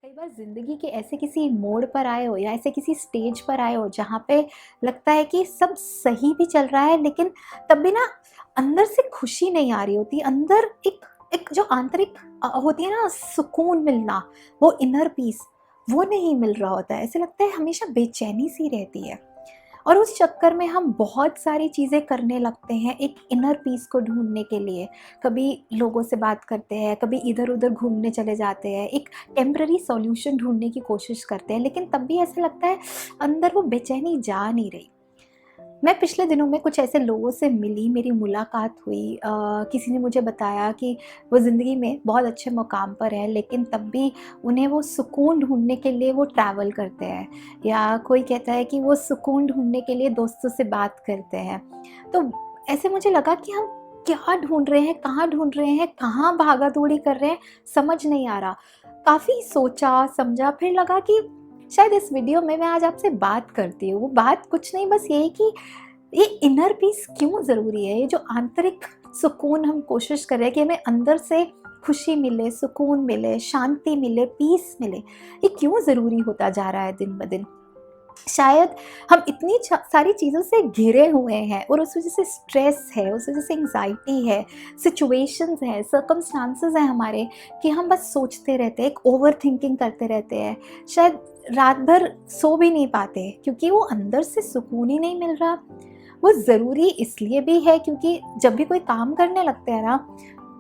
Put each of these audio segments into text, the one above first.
कई बार ज़िंदगी के ऐसे किसी मोड़ पर आए हो या ऐसे किसी स्टेज पर आए हो जहाँ पे लगता है कि सब सही भी चल रहा है, लेकिन तब भी ना अंदर से खुशी नहीं आ रही होती। अंदर एक एक जो आंतरिक होती है ना सुकून मिलना, वो इनर पीस, वो नहीं मिल रहा होता है। ऐसे लगता है हमेशा बेचैनी सी रहती है। और उस चक्कर में हम बहुत सारी चीज़ें करने लगते हैं एक इनर पीस को ढूँढने के लिए। कभी लोगों से बात करते हैं, कभी इधर-उधर घूमने चले जाते हैं, एक टेम्पररी सॉल्यूशन ढूँढने की कोशिश करते हैं, लेकिन तब भी ऐसा लगता है अंदर वो बेचैनी जा नहीं रही। मैं पिछले दिनों में कुछ ऐसे लोगों से मिली, मेरी मुलाकात हुई। किसी ने मुझे बताया कि वो ज़िंदगी में बहुत अच्छे मुकाम पर हैं, लेकिन तब भी उन्हें वो सुकून ढूँढने के लिए वो ट्रैवल करते हैं, या कोई कहता है कि वो सुकून ढूँढने के लिए दोस्तों से बात करते हैं। तो ऐसे मुझे लगा कि हम क्या ढूँढ रहे हैं, कहाँ ढूँढ रहे हैं, कहाँ भागा-दौड़ी कर रहे हैं, समझ नहीं आ रहा। काफ़ी सोचा, समझा, फिर लगा कि शायद इस वीडियो में मैं आज आपसे बात करती हूँ। वो बात कुछ नहीं, बस यही कि ये इनर पीस क्यों ज़रूरी है? ये जो आंतरिक सुकून हम कोशिश कर रहे हैं कि हमें अंदर से खुशी मिले, सुकून मिले, शांति मिले, पीस मिले, ये क्यों ज़रूरी होता जा रहा है दिन-ब-दिन? शायद हम इतनी सारी चीज़ों से घिरे हुए हैं और उस वजह से स्ट्रेस है, उस वजह से एंग्जाइटी है, सिचुएशंस हैं, सर्कमस्टांसेस हैं हमारे, कि हम बस सोचते रहते हैं, एक ओवर थिंकिंग करते रहते हैं। शायद रात भर सो भी नहीं पाते क्योंकि वो अंदर से सुकून ही नहीं मिल रहा। वो ज़रूरी इसलिए भी है क्योंकि जब भी कोई काम करने लगते हैं ना,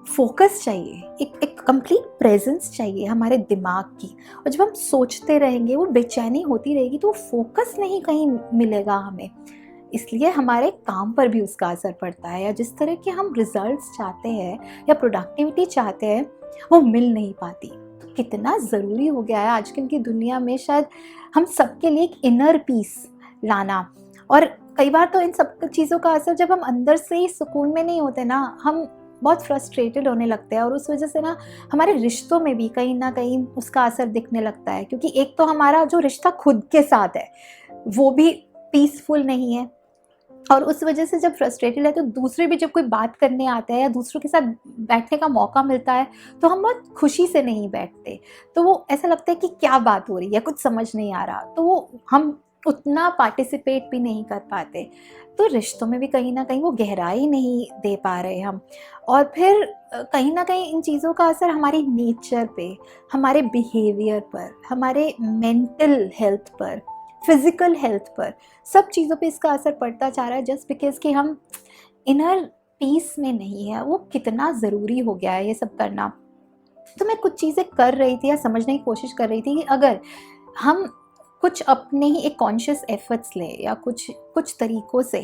फ़ोकस चाहिए, एक कंप्लीट प्रेज़ेंस चाहिए हमारे दिमाग की। और जब हम सोचते रहेंगे, वो बेचैनी होती रहेगी, तो फ़ोकस नहीं कहीं मिलेगा हमें। इसलिए हमारे काम पर भी उसका असर पड़ता है, या जिस तरह के हम रिज़ल्ट्स चाहते हैं या प्रोडक्टिविटी चाहते हैं, वो मिल नहीं पाती। तो कितना ज़रूरी हो गया है आजकल की दुनिया में, शायद हम सबके लिए एक इनर पीस लाना। और कई बार तो इन सब चीज़ों का असर जब हम अंदर से ही सुकून में नहीं होते ना, हम बहुत फ्रस्ट्रेटेड होने लगते हैं, और उस वजह से ना हमारे रिश्तों में भी कहीं न कहीं उसका असर दिखने लगता है, क्योंकि एक तो हमारा जो रिश्ता खुद के साथ है, वो भी पीसफुल नहीं है। और उस वजह से जब फ्रस्ट्रेटेड है, तो दूसरे भी जब कोई बात करने आता है या दूसरों के साथ बैठने का मौका मिलता है, तो हम बहुत खुशी से नहीं बैठते। तो वो ऐसा लगता है कि क्या बात हो रही है, कुछ समझ नहीं आ रहा, तो वो हम उतना पार्टिसिपेट भी नहीं कर पाते। तो रिश्तों में भी कहीं न कहीं वो गहराई नहीं दे पा रहे हम। और फिर कहीं न कहीं इन चीज़ों का असर हमारी नेचर पे, हमारे बिहेवियर पर, हमारे मेंटल हेल्थ पर, फिज़िकल हेल्थ पर, सब चीज़ों पे इसका असर पड़ता जा रहा है, जस्ट बिकॉज़ कि हम इनर पीस में नहीं है। वो कितना ज़रूरी हो गया है ये सब करना। तो मैं कुछ चीज़ें कर रही थी या समझने की कोशिश कर रही थी कि अगर हम कुछ अपने ही एक कॉन्शियस एफर्ट्स लें, या कुछ कुछ तरीक़ों से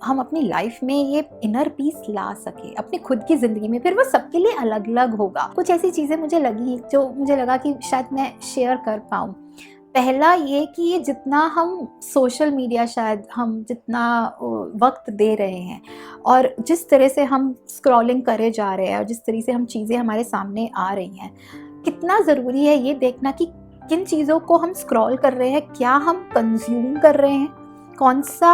हम अपनी लाइफ में ये इनर पीस ला सकें अपनी खुद की ज़िंदगी में, फिर वो सबके लिए अलग-अलग होगा। कुछ ऐसी चीज़ें मुझे लगी, जो मुझे लगा कि शायद मैं शेयर कर पाऊँ। पहला ये कि ये जितना हम सोशल मीडिया, शायद हम जितना वक़्त दे रहे हैं, और जिस तरह से हम स्क्रॉलिंग करे जा रहे हैं, और जिस तरह से हम चीज़ें हमारे सामने आ रही हैं, कितना ज़रूरी है ये देखना कि किन चीज़ों को हम स्क्रॉल कर रहे हैं, क्या हम कंज़्यूम कर रहे हैं, कौन-सा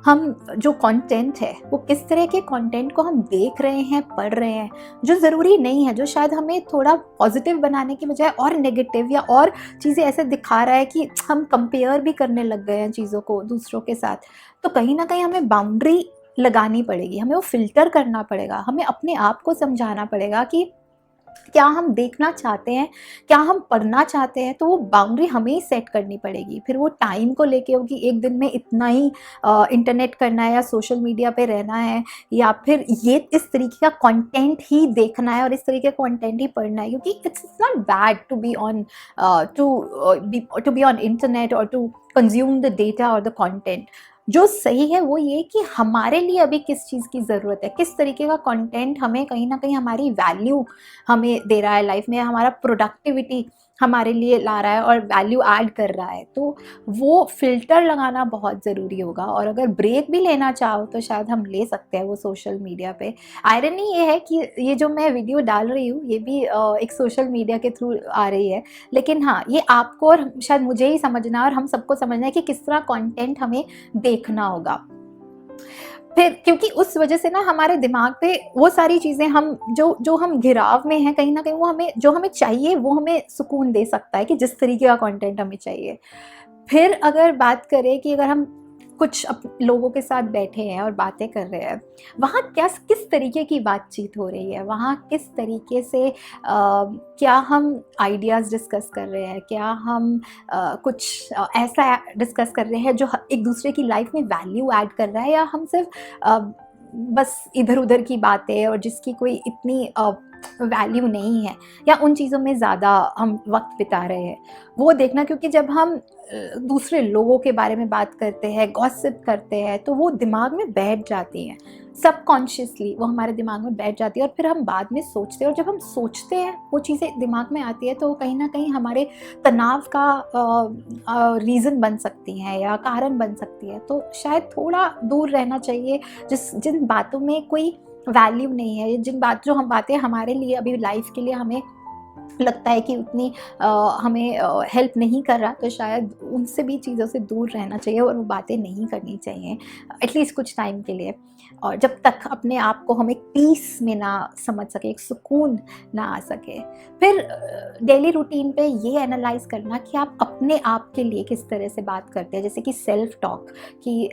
हम जो कंटेंट है, वो किस तरह के कंटेंट को हम देख रहे हैं, पढ़ रहे हैं, जो ज़रूरी नहीं है, जो शायद हमें थोड़ा पॉजिटिव बनाने की बजाय और नेगेटिव या और चीज़ें ऐसे दिखा रहा है कि हम कंपेयर भी करने लग गए हैं चीज़ों को दूसरों के साथ। तो कहीं न कहीं हमें बाउंड्री लगानी पड़ेगी, हमें वो फ़िल्टर करना पड़ेगा, हमें अपने आप को समझाना पड़ेगा कि क्या हम देखना चाहते हैं, क्या हम पढ़ना चाहते हैं, तो वो बाउंड्री हमें ही सेट करनी पड़ेगी। फिर वो टाइम को लेके हो कि एक दिन में इतना ही इंटरनेट करना है या सोशल मीडिया पे रहना है, या फिर ये इस तरीके का कंटेंट ही देखना है और इस तरीके का कंटेंट ही पढ़ना है, क्योंकि it's not bad to be on to be on internet और टू कंज्यूम द डेटा और द कंटेंट। जो सही है वो ये कि हमारे लिए अभी किस चीज़ की ज़रूरत है, किस तरीके का कंटेंट हमें कहीं न कहीं हमारी वैल्यू हमें दे रहा है लाइफ में, हमारा प्रोडक्टिविटी हमारे लिए ला रहा है और वैल्यू ऐड कर रहा है। तो वो फ़िल्टर लगाना बहुत ज़रूरी होगा, और अगर ब्रेक भी लेना चाहो तो शायद हम ले सकते हैं वो सोशल मीडिया पे। आयरनी ये है कि ये जो मैं वीडियो डाल रही हूँ, ये भी एक सोशल मीडिया के थ्रू आ रही है। लेकिन हाँ, ये आपको और शायद मुझे ही समझना है, और हम सबको समझना है कि किस तरह कंटेंट हमें देखना होगा। फिर क्योंकि उस वजह से ना हमारे दिमाग पे वो सारी चीज़ें हम जो जो हम घिराव में हैं, कहीं न कहीं वो हमें जो हमें चाहिए वो हमें सुकून दे सकता है कि जिस तरीके का कंटेंट हमें चाहिए। फिर अगर बात करें कि अगर हम कुछ लोगों के साथ बैठे हैं और बातें कर रहे हैं, वहाँ क्या किस तरीके की बातचीत हो रही है, वहाँ किस तरीके से क्या हम आइडियाज़ डिस्कस कर रहे हैं, क्या हम कुछ ऐसा डिस्कस कर रहे हैं जो एक दूसरे की लाइफ में वैल्यू ऐड कर रहा है, या हम सिर्फ बस इधर उधर की बातें और जिसकी कोई इतनी वैल्यू नहीं है, या उन चीज़ों में ज़्यादा हम वक्त बिता रहे हैं, वो देखना। क्योंकि जब हम दूसरे लोगों के बारे में बात करते हैं, गॉसिप करते हैं, तो वो दिमाग में बैठ जाती हैं, सबकॉन्शियसली वो हमारे दिमाग में बैठ जाती है और फिर हम बाद में सोचते हैं, और जब हम सोचते हैं वो चीज़ें दिमाग में आती है तो कहीं ना कहीं हमारे तनाव का रीज़न बन सकती हैं या कारण बन सकती है। तो शायद थोड़ा दूर रहना चाहिए जिन बातों में कोई वैल्यू नहीं है, जो हम बातें हमारे लिए अभी लाइफ के लिए हमें लगता है कि उतनी हमें हेल्प नहीं कर रहा, तो शायद उनसे भी चीज़ों से दूर रहना चाहिए और वो बातें नहीं करनी चाहिए एटलीस्ट कुछ टाइम के लिए, और जब तक अपने आप को हम एक पीस में ना समझ सके, एक सुकून ना आ सके। फिर डेली रूटीन पे ये एनालाइज करना कि आप अपने आप के लिए किस तरह से बात करते हैं, जैसे कि सेल्फ टॉक, कि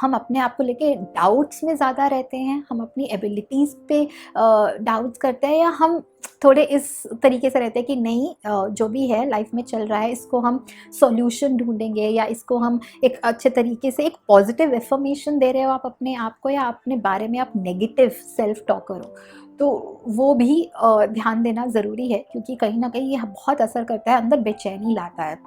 हम अपने आप को लेके डाउट्स में ज़्यादा रहते हैं, हम अपनी एबिलिटीज़ पे डाउट्स करते हैं, या हम थोड़े इस तरीके से रहते हैं कि नहीं, जो भी है लाइफ में चल रहा है इसको हम सॉल्यूशन ढूंढेंगे, या इसको हम एक अच्छे तरीके से एक पॉजिटिव इन्फॉर्मेशन दे रहे हो आप अपने आप को, या अपने बारे में आप नेगेटिव सेल्फ टॉकर हो। तो वो भी ध्यान देना ज़रूरी है, क्योंकि कहीं ना कहीं ये बहुत असर करता है, अंदर बेचैनी लाता है।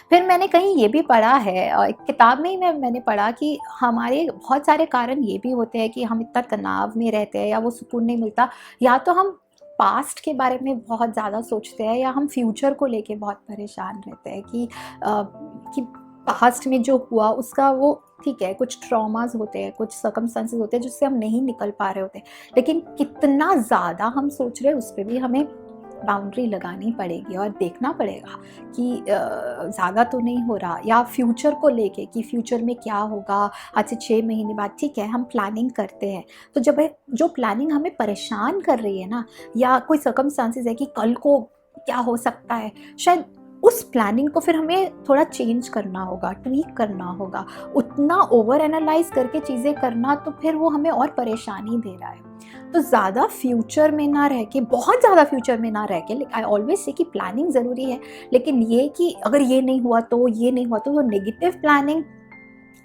फिर मैंने कहीं ये भी पढ़ा है, एक किताब में ही मैंने पढ़ा कि हमारे बहुत सारे कारण ये भी होते हैं कि हम इतना तनाव में रहते हैं या वो सुकून नहीं मिलता, या तो हम पास्ट के बारे में बहुत ज़्यादा सोचते हैं, या हम फ्यूचर को लेके बहुत परेशान रहते हैं कि पास्ट में जो हुआ उसका वो ठीक है, कुछ ट्रॉमास होते हैं, कुछ सर्कमस्टेंसेस होते हैं जिससे हम नहीं निकल पा रहे होते, लेकिन कितना ज़्यादा हम सोच रहे हैं उस पर भी हमें बाउंड्री लगानी पड़ेगी और देखना पड़ेगा कि ज़्यादा तो नहीं हो रहा, या फ्यूचर को लेके कि फ्यूचर में क्या होगा, आज से 6 महीने बाद, ठीक है हम प्लानिंग करते हैं, तो जब जो प्लानिंग हमें परेशान कर रही है ना, या कोई सर्कमस्टांसेस है कि कल को क्या हो सकता है, शायद उस प्लानिंग को फिर हमें थोड़ा चेंज करना होगा, ट्वीक करना होगा। उतना ओवर एनालाइज करके चीज़ें करना तो फिर वो हमें और परेशानी दे रहा है। तो ज़्यादा फ्यूचर में ना रह के, बहुत ज़्यादा फ्यूचर में ना रह के, आई ऑलवेज से कि प्लानिंग ज़रूरी है, लेकिन ये कि अगर ये नहीं हुआ तो ये नहीं हुआ, तो वो नेगेटिव प्लानिंग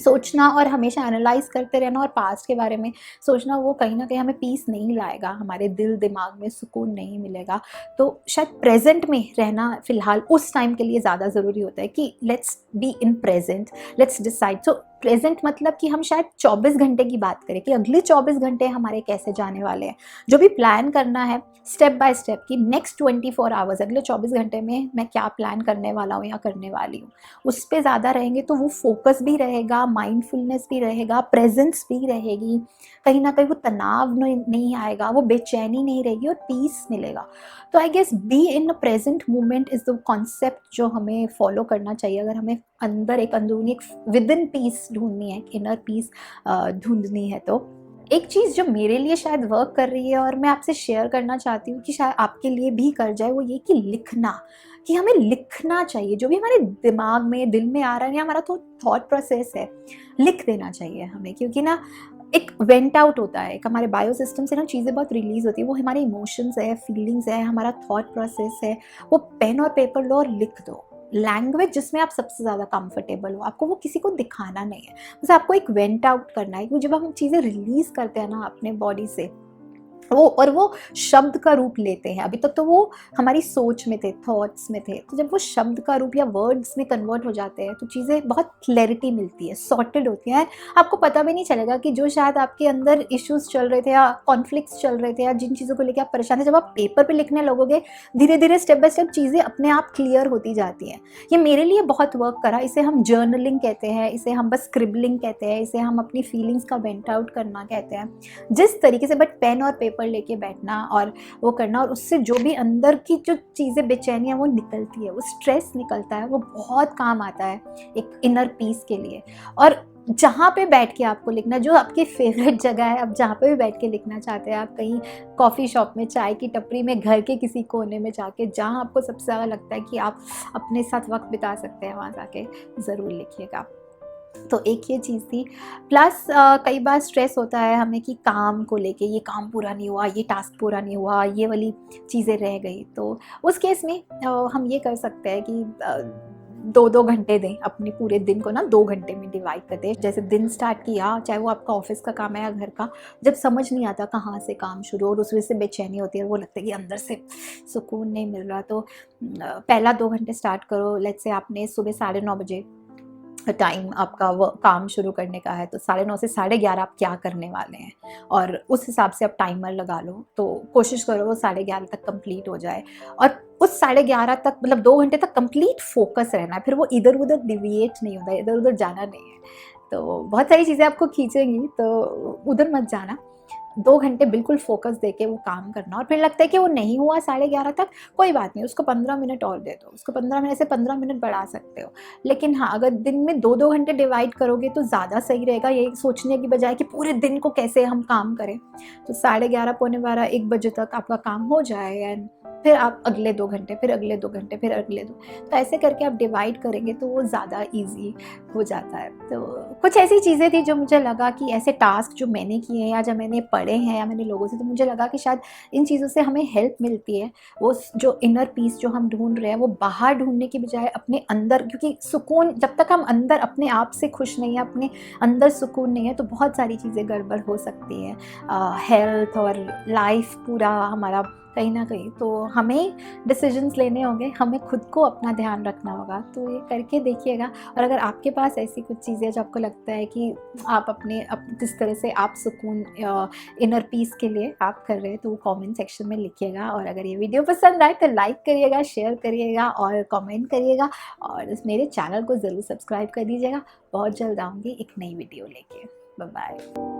सोचना और हमेशा एनालाइज करते रहना और पास्ट के बारे में सोचना, वो कहीं ना कहीं हमें पीस नहीं लाएगा, हमारे दिल दिमाग में सुकून नहीं मिलेगा। तो शायद प्रेजेंट में रहना फ़िलहाल उस टाइम के लिए ज़्यादा ज़रूरी होता है कि let's be in present, let's decide. So present मतलब कि हम शायद 24 घंटे की बात करें कि अगले 24 घंटे हमारे कैसे जाने वाले हैं, जो भी प्लान करना है स्टेप बाय स्टेप कि नेक्स्ट 24 आवर्स, अगले 24 घंटे में मैं क्या प्लान करने वाला हूँ या करने वाली हूँ, उस पर ज़्यादा रहेंगे तो वो फोकस भी रहेगा, माइंडफुलनेस भी रहेगा, प्रेजेंस भी रहेगी, कहीं ना कहीं वो तनाव नहीं आएगा, वो बेचैनी नहीं रहेगी और पीस मिलेगा। तो I guess be in present moment is the concept जो हमें फॉलो करना चाहिए, अगर हमें अंदर एक अंदरूनी एक विद इन पीस ढूंढनी है, इनर पीस ढूंढनी है। तो एक चीज़ जो मेरे लिए शायद वर्क कर रही है और मैं आपसे शेयर करना चाहती हूँ कि शायद आपके लिए भी कर जाए, वो ये कि लिखना, कि हमें लिखना चाहिए जो भी हमारे दिमाग में दिल में आ रहा है, या हमारा तो थॉट प्रोसेस है, लिख देना चाहिए हमें। क्योंकि ना एक वेंट आउट होता है, एक हमारे बायो सिस्टम से ना चीज़ें बहुत रिलीज़ होती है, वो हमारे इमोशंस है, फीलिंग्स है, हमारा थॉट प्रोसेस है, वो पेन और पेपर लो और लिख दो। लैंग्वेज जिसमें आप सबसे ज़्यादा कंफर्टेबल हो, आपको वो किसी को दिखाना नहीं है, बस आपको एक वेंट आउट करना है। क्योंकि जब हम चीज़ें रिलीज़ करते हैं ना अपने बॉडी से, वो शब्द का रूप लेते हैं। अभी तक तो वो हमारी सोच में थे, थॉट्स में थे, तो जब वो शब्द का रूप या वर्ड्स में कन्वर्ट हो जाते हैं तो चीज़ें बहुत क्लैरिटी मिलती है, सॉर्टेड होती हैं। आपको पता भी नहीं चलेगा कि जो शायद आपके अंदर इश्यूज चल रहे थे या कॉन्फ्लिक्ट्स चल रहे थे या जिन चीज़ों को लेकर आप परेशान थे, जब आप पेपर पे लिखने लगोगे धीरे धीरे स्टेप बाय स्टेप चीज़ें अपने आप क्लियर होती जाती हैं। ये मेरे लिए बहुत वर्क करा। इसे हम जर्नलिंग कहते हैं, इसे हम बस स्क्रिबलिंग कहते हैं, इसे हम अपनी फीलिंग्स का वेंट आउट करना कहते हैं। जिस तरीके से, बट पेन और पेपर लेके बैठना और वो करना, और उससे जो भी अंदर की जो चीज़ें बेचैनियाँ वो निकलती है, वो स्ट्रेस निकलता है, वो बहुत काम आता है एक इनर पीस के लिए। और जहाँ पे बैठ के आपको लिखना, जो आपकी फेवरेट जगह है, आप जहाँ पे भी बैठ के लिखना चाहते हैं, आप कहीं कॉफ़ी शॉप में, चाय की टपरी में, घर के किसी कोने में जाके, जहाँ आपको सबसे ज़्यादा लगता है कि आप अपने साथ वक्त बिता सकते हैं, वहाँ जाके ज़रूर लिखिएगा। तो एक ये चीज़ थी। प्लस कई बार स्ट्रेस होता है हमें कि काम को लेके, ये काम पूरा नहीं हुआ, ये टास्क पूरा नहीं हुआ, ये वाली चीज़ें रह गई। तो उस केस में हम ये कर सकते हैं कि 2-2 घंटे दें, अपने पूरे दिन को ना 2 घंटे में डिवाइड कर दें। जैसे दिन स्टार्ट किया, चाहे वो आपका ऑफ़िस का काम है या घर का, जब समझ नहीं आता कहाँ से काम शुरू, और उस वजह से बेचैनी होती है, वो लगता है कि अंदर से सुकून नहीं मिल रहा, तो पहला 2 घंटे स्टार्ट करो। लेट्स से आपने सुबह 9:30 बजे टाइम आपका वो काम शुरू करने का है, तो 9:30 से 11:30 आप क्या करने वाले हैं, और उस हिसाब से आप टाइमर लगा लो। तो कोशिश करो वो 11:30 तक कंप्लीट हो जाए, और उस 11:30 तक, मतलब 2 घंटे तक कंप्लीट फोकस रहना है, फिर वो इधर उधर डिविएट नहीं होता, इधर उधर जाना नहीं है। तो बहुत सारी चीज़ें आपको खींचेंगी, तो उधर मत जाना। 2 घंटे बिल्कुल फ़ोकस देके वो काम करना, और फिर लगता है कि वो नहीं हुआ 11:30 तक, कोई बात नहीं, उसको 15 मिनट और दे दो, उसको 15 मिनट से 15 मिनट बढ़ा सकते हो। लेकिन हाँ, अगर दिन में 2-2 घंटे डिवाइड करोगे तो ज़्यादा सही रहेगा, ये सोचने की बजाय कि पूरे दिन को कैसे हम काम करें। तो 11:30, पौने 12, 1 बजे तक आपका काम हो जाए, एंड फिर आप अगले 2 घंटे, फिर अगले 2 घंटे, फिर अगले 2। तो ऐसे करके आप डिवाइड करेंगे तो वो ज़्यादा ईज़ी हो जाता है। तो कुछ ऐसी चीज़ें थी जो मुझे लगा कि ऐसे टास्क जो मैंने किए हैं, या जब मैंने पढ़े हैं, या मैंने लोगों से, तो मुझे लगा कि शायद इन चीज़ों से हमें हेल्प मिलती है। वो जो इनर पीस जो हम ढूंढ रहे हैं, वो बाहर ढूंढने की बजाय अपने अंदर, क्योंकि सुकून जब तक हम अंदर अपने आप से खुश नहीं है, अपने अंदर सुकून नहीं है, तो बहुत सारी चीज़ें गड़बड़ हो सकती हैं, हेल्थ और लाइफ पूरा हमारा कहीं ना कहीं। तो हमें डिसीजंस लेने होंगे, हमें खुद को अपना ध्यान रखना होगा। तो ये करके देखिएगा। और अगर आपके पास ऐसी कुछ चीज़ें जो आपको लगता है कि आप अपने किस तरह से आप सुकून इनर पीस के लिए आप कर रहे हैं, तो वो कमेंट सेक्शन में लिखिएगा। और अगर ये वीडियो पसंद आए तो लाइक करिएगा, शेयर करिएगा और कमेंट करिएगा, और इस मेरे चैनल को ज़रूर सब्सक्राइब कर दीजिएगा। बहुत जल्द आऊँगी एक नई वीडियो लेके। Bye bye.